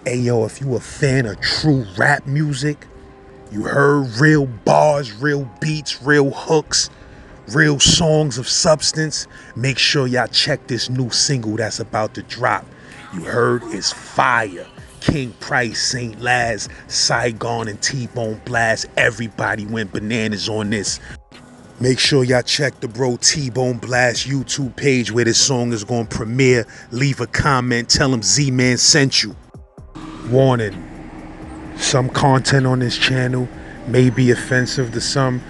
Hey yo, if you a fan of true rap music, you heard real bars, real beats, real hooks, real songs of substance, make sure y'all check this new single that's about to drop. You heard it's fire. King Price, St. Laz, Saigon, and T-Bone Blast. Everybody went bananas on this. Make sure y'all check the bro T-Bone Blast YouTube page where this song is going to premiere. Leave a comment, tell him Z-Man sent you. Warning, some content on this channel may be offensive to some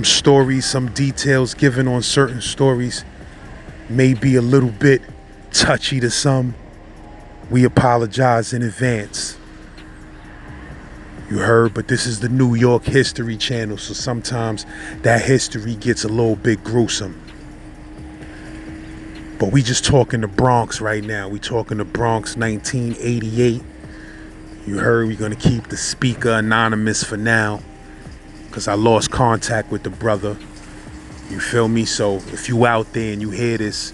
stories, some details given on certain stories may be a little bit touchy to some. We apologize in advance. You heard, but this is the New York History Channel, so sometimes that history gets a little bit gruesome. But we just talking the Bronx right now. We talking the Bronx 1988. You heard, we're gonna keep the speaker anonymous for now, cause I lost contact with the brother. You feel me? So if you out there and you hear this,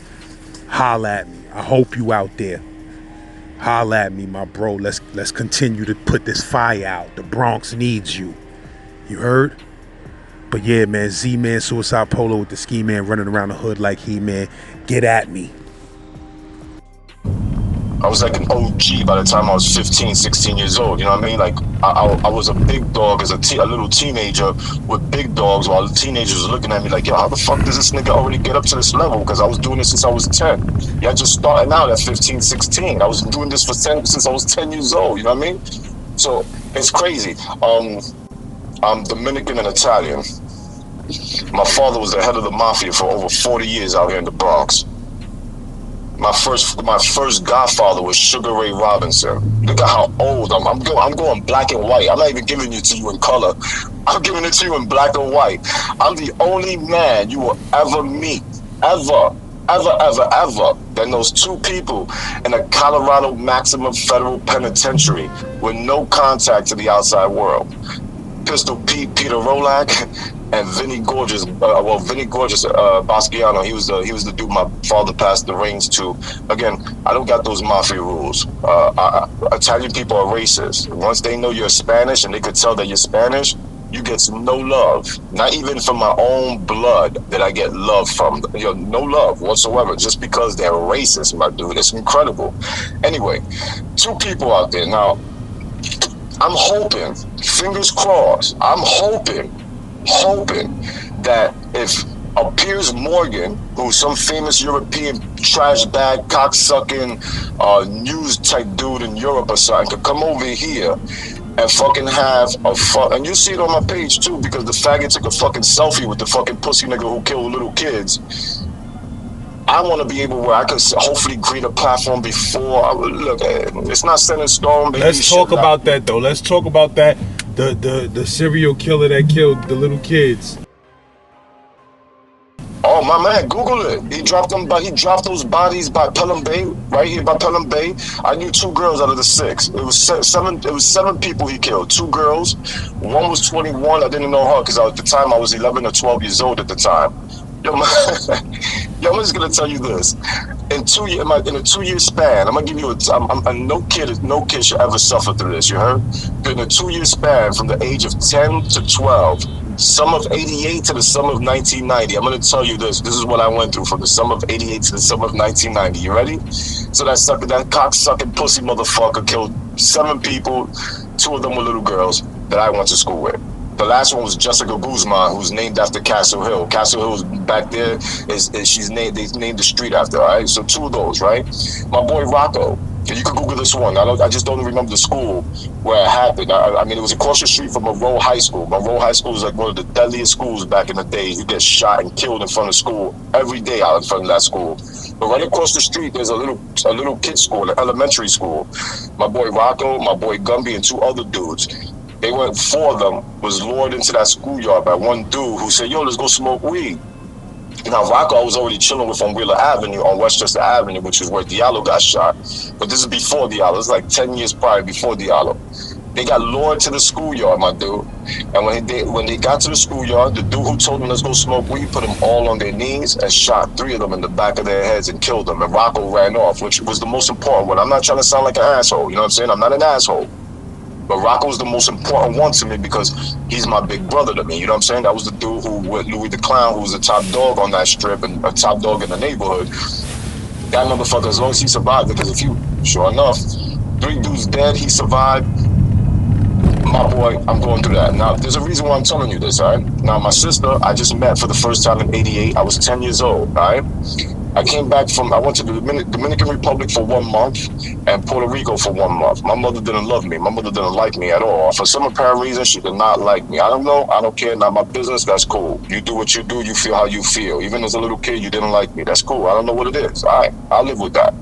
holla at me. I hope you out there. Holla at me, my bro. Let's continue to put this fire out. The Bronx needs you. You heard? But yeah, man, Z-Man, Suicide Polo with the Ski Man running around the hood like He-Man. Get at me. I was like an OG by the time I was 15, 16 years old. You know what I mean? Like, I was a big dog as a little teenager with big dogs, while the teenagers were looking at me like, yo, how the fuck does this nigga already get up to this level? Because I was doing this since I was 10. Yeah, just starting out at 15, 16. I was doing this since I was 10 years old. You know what I mean? So it's crazy. I'm Dominican and Italian. My father was the head of the mafia for over 40 years out here in the Bronx. My first godfather was Sugar Ray Robinson. Look at how old I'm going black and white. I'm not even giving it to you in color. I'm giving it to you in black and white. I'm the only man you will ever meet, ever, that knows two people in a Colorado maximum federal penitentiary with no contact to the outside world. Pistol Pete, Peter Rolak, and Vinny Gorgeous, Basquiano. He was the dude my father passed the reins to. Again, I don't got those mafia rules. Italian people are racist. Once they know you're Spanish and they could tell that you're Spanish, you get no love. Not even from my own blood that I get love from. You know, no love whatsoever, just because they're racist, my dude. It's incredible. Anyway, two people out there. Now, I'm hoping, fingers crossed, I'm hoping that if a Piers Morgan, who's some famous European trash bag, cocksucking, news type dude in Europe or something, could come over here and fucking have and you see it on my page too, because the faggot took a fucking selfie with the fucking pussy nigga who killed little kids. I want to be able where I can hopefully create a platform before. Look, it's not set in stone. Baby. Let's talk about that though. Let's talk about that. The serial killer that killed the little kids. Oh my man, Google it. He dropped those bodies by Pelham Bay, right here by Pelham Bay. I knew 2 girls out of the 6. It was 7 people he killed. 2 girls. One was 21. I didn't know her because at the time I was 11 or 12 years old at the time. Yo, man, I'm just gonna tell you this. In a 2-year span, I'm gonna give you no kid should ever suffer through this. You heard? In a 2-year span, from the age of 10 to 12, summer of '88 to the summer of 1990. I'm gonna tell you this. This is what I went through from the summer of '88 to the summer of 1990. You ready? So that cock-sucking pussy motherfucker killed 7 people. 2 of them were little girls that I went to school with. The last one was Jessica Guzman, who's named after Castle Hill. Castle Hill is back there. They named the street after her, all right? So 2 of those, right? My boy Rocco, you can Google this one. I just don't remember the school where it happened. I mean, it was across the street from Monroe High School. Monroe High School is like one of the deadliest schools back in the day. You get shot and killed in front of school every day out in front of that school. But right across the street, there's a little kid school, an elementary school. My boy Rocco, my boy Gumby, and 2 other dudes. They went, 4 of them was lured into that schoolyard by one dude who said, yo, let's go smoke weed. Now, Rocco was already chilling with on Wheeler Avenue, on Westchester Avenue, which is where Diallo got shot. But this is before Diallo. It's like 10 years prior, before Diallo. They got lured to the schoolyard, my dude. And when they got to the schoolyard, the dude who told them let's go smoke weed put them all on their knees and shot 3 of them in the back of their heads and killed them. And Rocco ran off, which was the most important one. I'm not trying to sound like an asshole, you know what I'm saying? I'm not an asshole. But Rocco was the most important one to me because he's my big brother to me, you know what I'm saying? That was the dude who, with Louis the Clown, who was the top dog on that strip and a top dog in the neighborhood. That motherfucker, as long as he survived, because if you, sure enough, 3 dudes dead, he survived. My boy, I'm going through that. Now, there's a reason why I'm telling you this, all right? Now, my sister, I just met for the first time in 88. I was 10 years old, all right? I went to the Dominican Republic for 1 month and Puerto Rico for 1 month. My mother didn't love me. My mother didn't like me at all. For some apparent reason, she did not like me. I don't know. I don't care. Not my business. That's cool. You do what you do. You feel how you feel. Even as a little kid, you didn't like me. That's cool. I don't know what it is. All right. I'll live with that.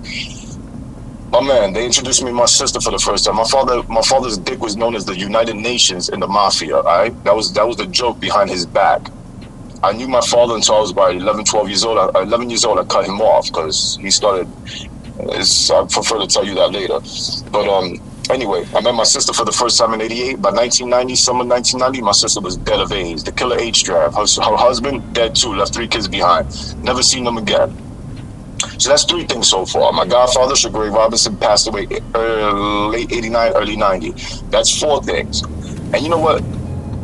My man, they introduced me to my sister for the first time. My father's dick was known as the United Nations in the mafia, all right? That was the joke behind his back. I knew my father until I was about 11 years old. I cut him off because he started, I prefer to tell you that later. But anyway, I met my sister for the first time in 88. By 1990, summer 1990, my sister was dead of AIDS. The killer AIDS strap. Her husband, dead too, left 3 kids behind. Never seen them again. So that's 3 things so far. My godfather, Sugar Ray Robinson, passed away late 89, early 90. That's 4 things. And you know what?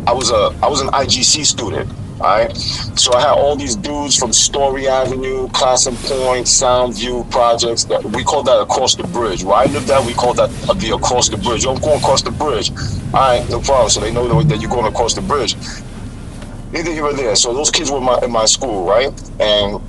I was an IGC student, all right? So I had all these dudes from Story Avenue, Classen Point, Soundview projects. We call that across the bridge. Where I lived at, we call that the across the bridge. Yo, I'm going across the bridge. All right, no problem. So they know that you're going across the bridge. Neither here or there. So those kids were in my school, right? And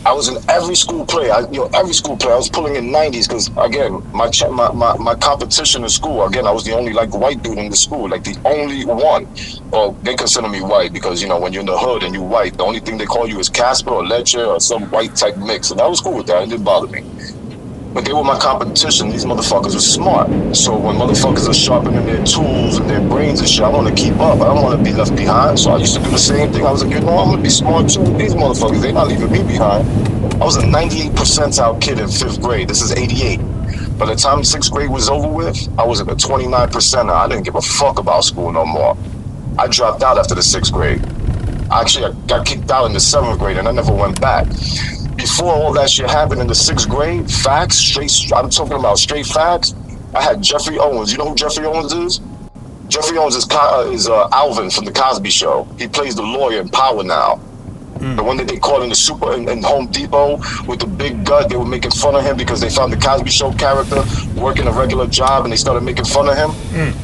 I was in every school play. Every school play. I was pulling in 90s because, again, my competition in school, again, I was the only, like, white dude in the school, like, the only one. Well, they consider me white because, when you're in the hood and you white, the only thing they call you is Casper or Leche or some white type mix. And I was cool with that. It didn't bother me. But they were my competition. These motherfuckers were smart. So when motherfuckers are sharpening their tools and their brains and shit, I want to keep up. I don't want to be left behind. So I used to do the same thing. I was like, I'm going to be smart too with these motherfuckers. They're not leaving me behind. I was a 98 percentile kid in 5th grade. This is 88. By the time 6th grade was over with, I was in the 29 percentile. I didn't give a fuck about school no more. I dropped out after the 6th grade. Actually, I got kicked out in the 7th grade and I never went back. Before all that shit happened in the 6th grade, facts, I'm talking about straight facts. I had Jeffrey Owens. You know who Jeffrey Owens is? Jeffrey Owens is Alvin from the Cosby Show. He plays the lawyer in Power Now. The one that they caught in the super in Home Depot with the big gut. They were making fun of him because they found the Cosby Show character working a regular job and they started making fun of him.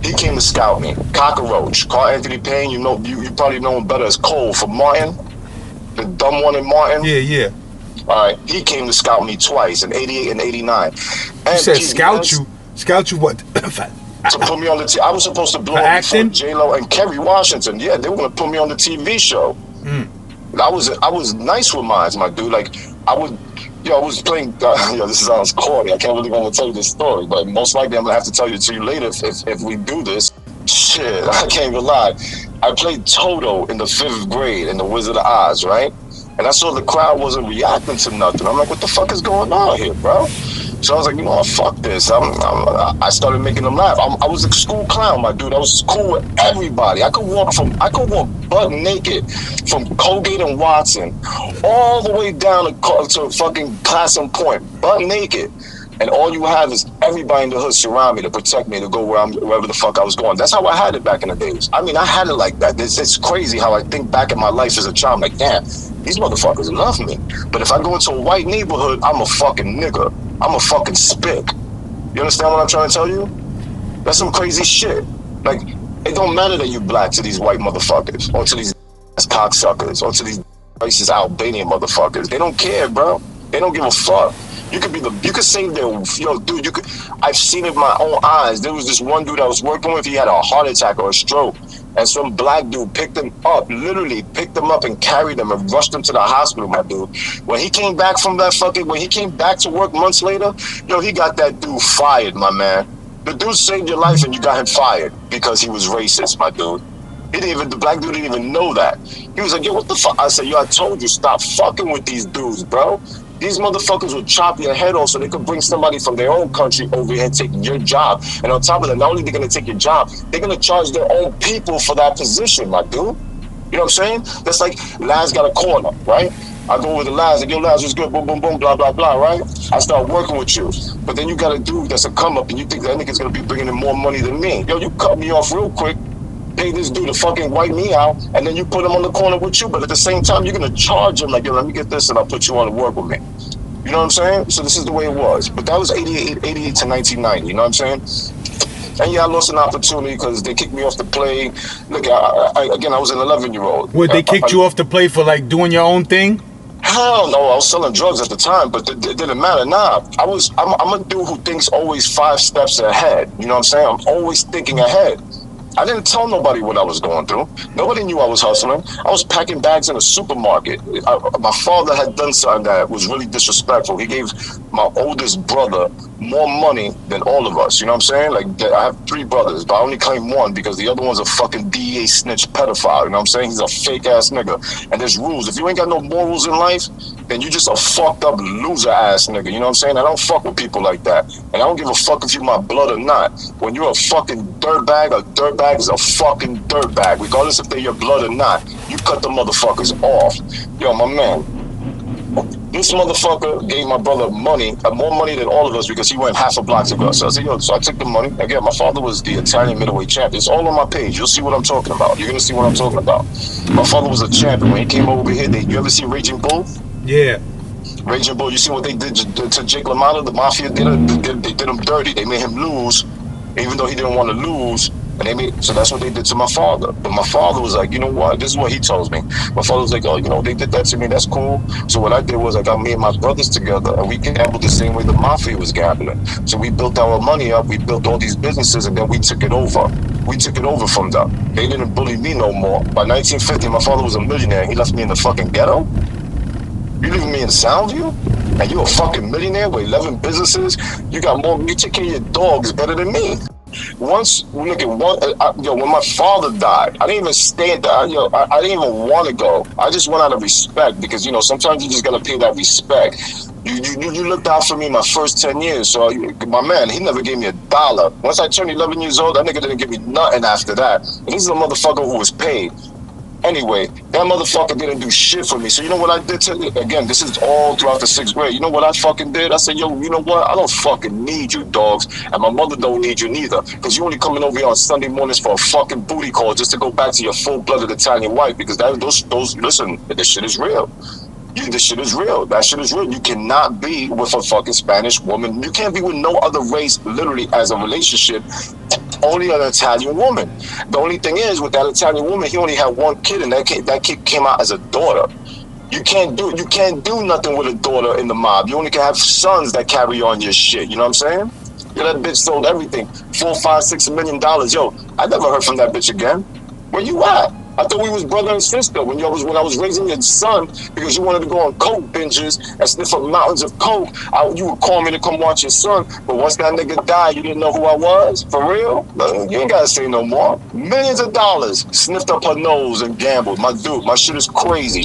He came to scout me. Cockroach. Carl Anthony Payne, you probably know him better as Cole from Martin. The dumb one in Martin? Yeah. All right. He came to scout me twice in 88 and 89. And you said scout you? Scout you what? To put me on the I was supposed to blow up for J-Lo and Kerry Washington. Yeah, they were going to put me on the TV show. I was nice with mine, my dude. Like, I was playing, this sounds corny. I can't really want to tell you this story, but most likely I'm going to have to tell you to you later if we do this. Shit, I can't even lie. I played Toto in the 5th grade in The Wizard of Oz, right? And I saw the crowd wasn't reacting to nothing. I'm like, what the fuck is going on here, bro? So I was like, what, fuck this. I started making them laugh. I was a school clown, my dude. I was cool with everybody. I could walk butt naked from Colgate and Watson all the way down to fucking Classen Point, butt naked. And all you have is everybody in the hood surround me to protect me to go wherever the fuck I was going. That's how I had it back in the days. I mean, I had it like that. It's crazy how I think back in my life as a child. I'm like, damn, these motherfuckers love me. But if I go into a white neighborhood, I'm a fucking nigga. I'm a fucking spick. You understand what I'm trying to tell you? That's some crazy shit. Like, it don't matter that you black to these white motherfuckers, or to these cocksuckers, or to these racist Albanian motherfuckers. They don't care, bro. They don't give a fuck. You could save their, dude, I've seen it with my own eyes. There was this one dude I was working with, he had a heart attack or a stroke, and some black dude picked him up, literally picked him up and carried him and rushed him to the hospital, my dude. When he came back from when he came back to work months later, he got that dude fired, my man. The dude saved your life and you got him fired because he was racist, my dude. The black dude didn't even know that. He was like, yo, what the fuck? I said, yo, I told you, stop fucking with these dudes, bro. These motherfuckers will chop your head off so they could bring somebody from their own country over here and take your job. And on top of that, not only are they gonna take your job, they're gonna charge their own people for that position, my dude. You know what I'm saying? That's like Laz got a corner, right? I go with the Laz, like, yo, Laz, what's good? Boom, boom, boom, blah, blah, blah, right? I start working with you. But then you got a dude that's a come up and you think that nigga's gonna be bringing in more money than me. Yo, you cut me off real quick, pay this dude to fucking wipe me out, and then you put him on the corner with you. But at the same time, you're gonna charge him like, yo, let me get this and I'll put you on to work with me. You know what I'm saying? So this is the way it was. But that was 88 to 1990, you know what I'm saying? And yeah, I lost an opportunity because they kicked me off the play. Look, again, I was an 11-year-old. What, they kicked you off the play for like doing your own thing? Hell no, I was selling drugs at the time, but it didn't matter. Nah, I'm a dude who thinks always 5 steps ahead. You know what I'm saying? I'm always thinking ahead. I didn't tell nobody what I was going through. Nobody knew I was hustling. I was packing bags in a supermarket. My father had done something that was really disrespectful. He gave my oldest brother more money than all of us. You know what I'm saying? Like, I have 3 brothers, but I only claim 1 because the other one's a fucking DEA snitch pedophile. You know what I'm saying? He's a fake ass nigga. And there's rules. If you ain't got no morals in life, then you just a fucked up loser ass nigga. You know what I'm saying? I don't fuck with people like that. And I don't give a fuck if you my blood or not. When you're a fucking dirtbag, a dirtbag is a fucking dirtbag, regardless if they're your blood or not. You cut the motherfuckers off. Yo, my man, this motherfucker gave my brother money, more money than all of us, because he went half a block to us. So I said, yo, so I took the money. Again, my father was the Italian middleweight champion. It's all on my page. You'll see what I'm talking about. You're gonna see what I'm talking about. My father was a champion. When he came over here, you ever see Raging Bull? Yeah. Raging Bull, you see what they did to Jake LaMotta? The Mafia did him dirty. They made him lose, even though he didn't want to lose. And so that's what they did to my father. But my father was like, you know what? This is what he tells me. My father was like, oh, you know, they did that to me. That's cool. So what I did was I got me and my brothers together, and we gambled the same way the Mafia was gambling. So we built our money up. We built all these businesses, and then we took it over. We took it over from them. They didn't bully me no more. By 1950, my father was a millionaire. He left me in the fucking ghetto. You leaving me in Soundview? And you a fucking millionaire with 11 businesses? You take care of your dogs better than me. Once, look at one, when my father died, I didn't even stay there. I didn't even want to go. I just went out of respect because, you know, sometimes you just got to pay that respect. You looked out for me my first 10 years. So, my man, he never gave me $1. Once I turned 11 years old, that nigga didn't give me nothing after that. And he's the motherfucker who was paid. Anyway, that motherfucker didn't do shit for me. So you know what I did again, this is all throughout the 6th grade. You know what I fucking did? I said, yo, you know what? I don't fucking need you, dogs. And my mother don't need you neither. Because you only coming over here on Sunday mornings for a fucking booty call just to go back to your full-blooded Italian wife. Because listen, this shit is real. This shit is real. That shit is real. You cannot be with a fucking Spanish woman. You can't be with no other race, literally, as a relationship. Only an Italian woman. The only thing is, with that Italian woman, he only had 1 kid, and that kid came out as a daughter. You can't do nothing with a daughter in the mob. You only can have sons that carry on your shit. You know what I'm saying? Yeah, that bitch sold everything. $4, $5, $6 million. Yo, I never heard from that bitch again. Where you at? I thought we was brother and sister when I was raising your son because you wanted to go on coke binges and sniff up mountains of coke. You would call me to come watch your son, but once that nigga died, you didn't know who I was? For real? You ain't gotta say no more. Millions of dollars sniffed up her nose and gambled. My dude, my shit is crazy.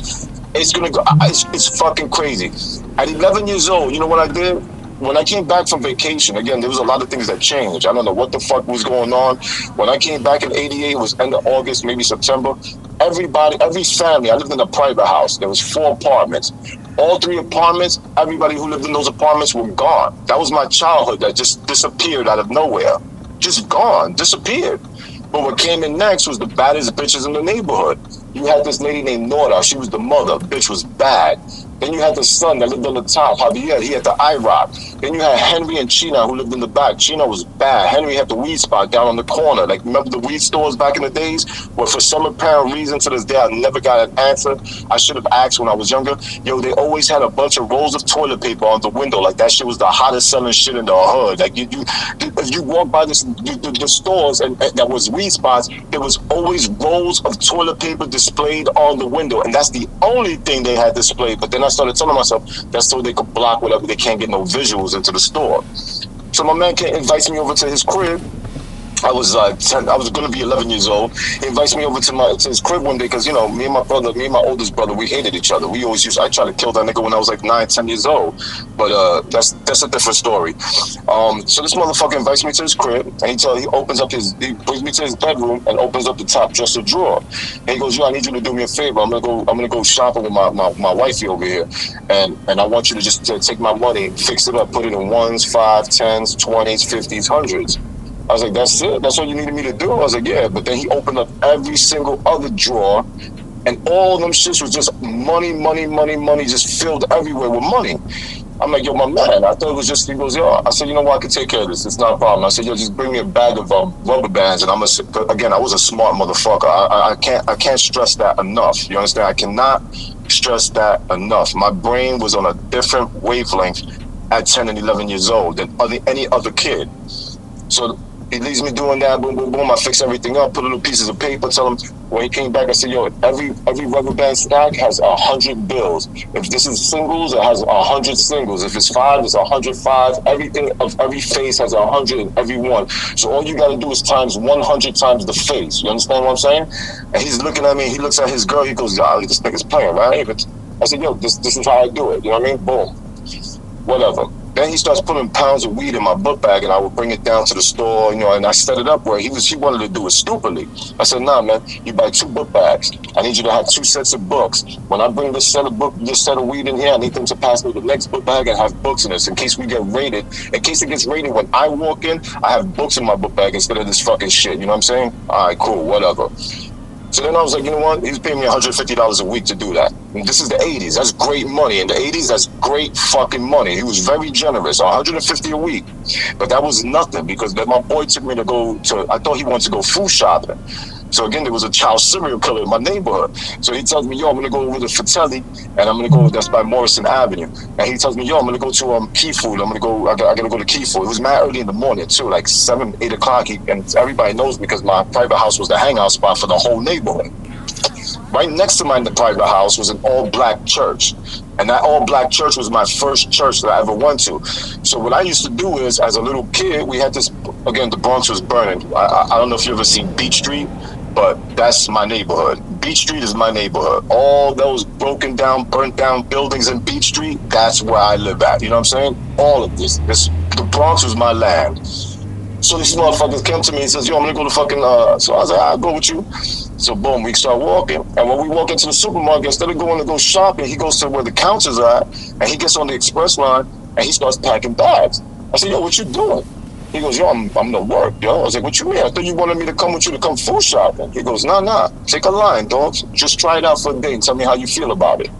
It's gonna go. It's fucking crazy. At 11 years old, you know what I did? When I came back from vacation, again, there was a lot of things that changed. I don't know what the fuck was going on. When I came back in 88, it was end of August, maybe September. Every family, I lived in a private house. There was 4 apartments. All 3 apartments, everybody who lived in those apartments were gone. That was my childhood that just disappeared out of nowhere. Just gone, disappeared. But what came in next was the baddest bitches in the neighborhood. You had this lady named Nora. She was the mother. Bitch was bad. Then you had the son that lived on the top, Javier. He had the IROC. Then you had Henry and China who lived in the back. China was bad. Henry had the weed spot down on the corner. Like, remember the weed stores back in the days? Well, for some apparent reason, to this day, I never got an answer. I should have asked when I was younger. Yo, they always had a bunch of rolls of toilet paper on the window. Like, that shit was the hottest selling shit in the hood. Like, if you walk by the stores and that was weed spots, there was always rolls of toilet paper displayed on the window. And that's the only thing they had displayed. But then I started telling myself that's so they could block whatever. They can't get no visuals into the store. So my man invites me over to his crib. I was 10. I was gonna be 11 years old. He invites me over to his crib one day because me and my oldest brother, we hated each other. We always I tried to kill that nigga when I was like 9, 10 years old. But that's a different story. So this motherfucker invites me to his crib, and he brings me to his bedroom and opens up the top dresser drawer. And he goes, "Yo, I need you to do me a favor. I'm gonna go shopping with my wifey over here, and I want you to just take my money, fix it up, put it in ones, 5, 10s, 20s, 50s, 100s." I was like, "That's it? That's all you needed me to do?" I was like, "Yeah." But then he opened up every single other drawer, and all of them shits was just money, money, money, money, just filled everywhere with money. I'm like, "Yo, my man, I thought it was just," he goes, "Yo," I said, "You know what, I can take care of this. It's not a problem." I said, "Yo, just bring me a bag of rubber bands." And again, I was a smart motherfucker. I can't stress that enough. You understand? I cannot stress that enough. My brain was on a different wavelength at 10 and 11 years old than any other kid. So he leaves me doing that, boom, boom, boom. I fix everything up, put little pieces of paper, tell him. When he came back, I said, "Yo, every rubber band stack has 100 bills. If this is singles, it has 100 singles. If it's 5, it's 105. Everything of every face has 100 in every one. So all you got to do is times 100 times the face." You understand what I'm saying? And he's looking at me. He looks at his girl. He goes, "Ah, this nigga's playing, right?" I said, "Yo, this is how I do it." You know what I mean? Boom. Whatever. Then he starts putting pounds of weed in my book bag, and I would bring it down to the store, and I set it up where he wanted to do it stupidly. I said, "Nah, man, you buy 2 book bags. I need you to have 2 sets of books. When I bring this set of weed in here, I need them to pass me the next book bag and have books in this in case we get raided. In case it gets raided, when I walk in, I have books in my book bag instead of this fucking shit." You know what I'm saying? All right, cool, whatever. So then I was like, you know what? He's paying me $150 a week to do that. And this is the 80s. That's great money. In the 80s, that's great fucking money. He was very generous. $150 a week. But that was nothing because then my boy took me to I thought he wanted to go food shopping. So again, there was a child serial killer in my neighborhood. So he tells me, "Yo, I'm gonna go over to Fratelli, and I'm gonna go. That's by Morrison Avenue." And he tells me, "Yo, I'm gonna go to Key Food. I gotta go to Key Food." It was mad early in the morning too, like 7, 8 o'clock. And everybody knows because my private house was the hangout spot for the whole neighborhood. Right next to my private house was an all-black church. And that all-black church was my first church that I ever went to. So what I used to do is, as a little kid, we had this, again, the Bronx was burning. I don't know if you ever seen Beach Street, but that's my neighborhood. Beach Street is my neighborhood. All those broken down, burnt down buildings in Beach Street, that's where I live at. You know what I'm saying? All of this. The Bronx was my land. So these motherfuckers came to me and says, "Yo, I'm gonna go to fucking," so I was like, "I'll go with you." So boom, we start walking. And when we walk into the supermarket, instead of going to go shopping, he goes to where the counters are, and he gets on the express line, and he starts packing bags. I said, "Yo, what you doing?" He goes, "Yo, I'm to work, yo." I was like, "What you mean? I thought you wanted me to come with you to come food shopping." He goes, Nah, take a line, dog. Just try it out for a day and tell me how you feel about it."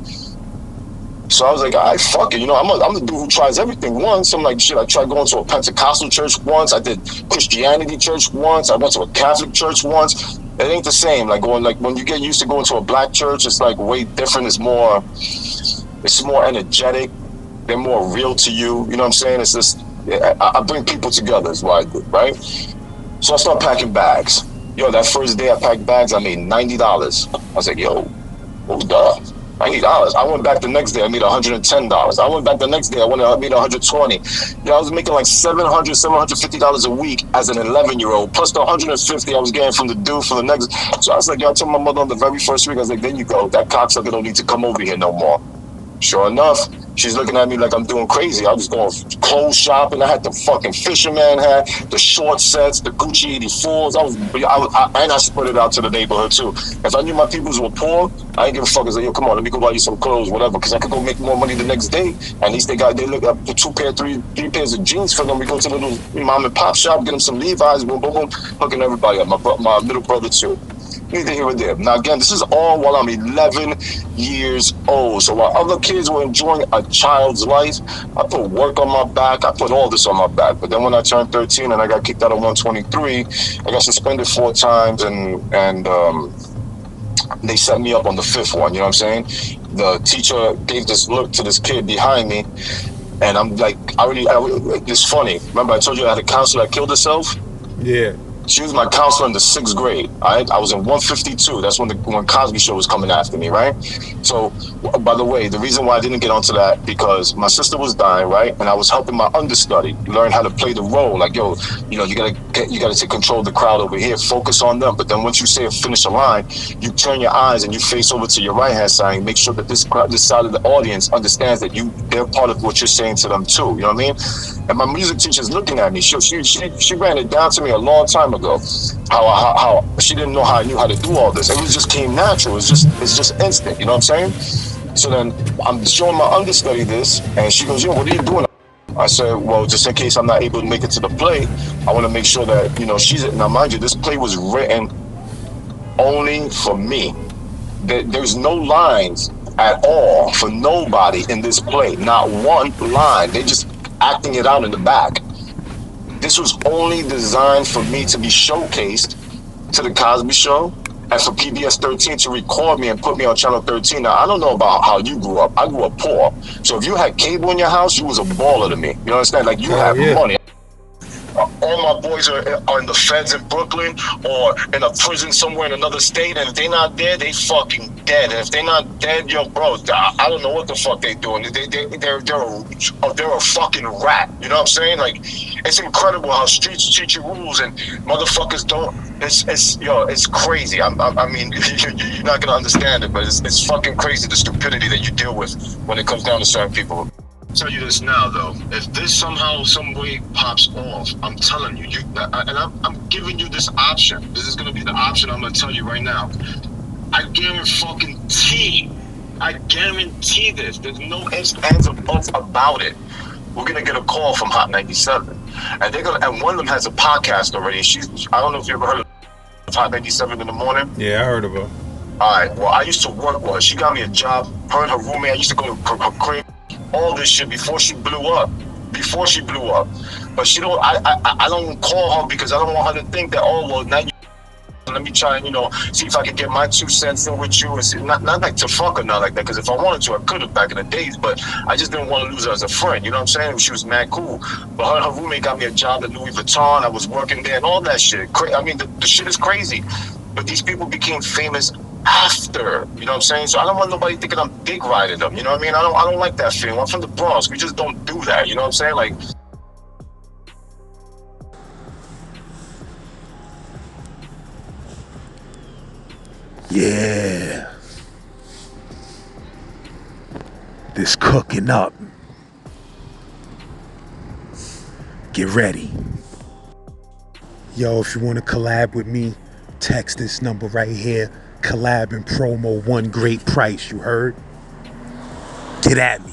So I was like, "All right, fuck it." I'm the dude who tries everything once. I'm like, shit, I tried going to a Pentecostal church once. I did Christianity church once. I went to a Catholic church once. It ain't the same. Like when you get used to going to a black church, it's like way different. It's more energetic. They're more real to you. You know what I'm saying? It's just, I bring people together is what I do, right? So I start packing bags. Yo, that first day I packed bags, I made $90. I was like, yo, hold up. $90. I went back the next day, I made $110. I went back the next day, I made $120. I was making like $750 a week as an 11-year-old, plus the $150 I was getting from the dude for the next. So I was like, I told my mother on the very first week, I was like, there you go, that cocksucker don't need to come over here no more. Sure enough, she's looking at me like I'm doing crazy. I was going clothes shopping. I had the fucking fisherman hat, the short sets, the Gucci 84s. And I spread it out to the neighborhood too. If I knew my peoples were poor, I ain't give a fuck. I was like, yo, come on, let me go buy you some clothes, whatever, because I could go make more money the next day. At least they look up for 3 pairs of jeans for them. We go to the little mom and pop shop, get them some Levi's, boom, boom, boom, hooking everybody up. My little brother too. Neither here or there. Now again, this is all while I'm 11 years old. So while other kids were enjoying a child's life, I put work on my back. I put all this on my back. But then when I turned 13 and I got kicked out of 123, I got suspended 4 times and they set me up on the 5th one. You know what I'm saying? The teacher gave this look to this kid behind me, and I'm like, it's funny. Remember I told you I had a counselor that killed herself? Yeah. She was my counselor in the 6th grade. I was in 152. That's when Cosby Show was coming after me, right? So, by the way, the reason why I didn't get onto that, because my sister was dying, right? And I was helping my understudy learn how to play the role. Like, yo, you gotta take control of the crowd over here. Focus on them. But then once you say a finish a line, you turn your eyes and you face over to your right hand side and make sure that this side of the audience understands that they're part of what you're saying to them too. You know what I mean? And my music teacher's looking at me. She ran it down to me a long time ago. How she didn't know how I knew how to do all this. It just came natural. It's just instant. You know what I'm saying? So then I'm showing my understudy this, and she goes, "Yo, what are you doing?" I said, "Well, just in case I'm not able to make it to the play, I want to make sure that she's." Now, mind you, this play was written only for me. There's no lines at all for nobody in this play. Not one line. They just acting it out in the back. This was only designed for me to be showcased to the Cosby Show and for PBS 13 to record me and put me on Channel 13. Now, I don't know about how you grew up. I grew up poor. So if you had cable in your house, you was a baller to me. You understand? Like, you had money. All my boys are in the feds in Brooklyn or in a prison somewhere in another state, and if they not there, they fucking dead. And if they not dead, yo, bro, I don't know what the fuck they doing. They're a fucking rat. You know what I'm saying? Like, it's incredible how streets treat you rules and motherfuckers don't. It's crazy. I mean, you're not gonna understand it, but it's fucking crazy the stupidity that you deal with when it comes down to certain people. I'll tell you this now, though. If this somehow, some way pops off, I'm telling you, I'm giving you this option. This is gonna be the option I'm gonna tell you right now. I guarantee this. There's no ifs, ands, or buts about it. We're gonna get a call from Hot 97, and one of them has a podcast already. I don't know if you ever heard of Hot 97 in the morning. Yeah, I heard of her. All right. Well, I used to work with her. She got me a job. Her and her roommate. I used to go to her crib. All this shit before she blew up. But she don't. I don't call her because I don't want her to think that, oh well, now let me try and see if I can get my 2 cents in with you, and see, not like to fuck her, not like that, because if I wanted to I could have back in the days, but I just didn't want to lose her as a friend. You know what I'm saying? She was mad cool, but her and her roommate got me a job at Louis Vuitton. I was working there and all that shit. I mean, the shit is crazy, but these people became famous after, you know what I'm saying? So I don't want nobody thinking I'm dick riding them, you know what I mean? I don't like that feeling. I'm from the Bronx. We just don't do that, you know what I'm saying? Like, yeah, this cooking up. Get ready. Yo, if you want to collab with me, text this number right here. Collab and promo, one great price, you heard? Get at me.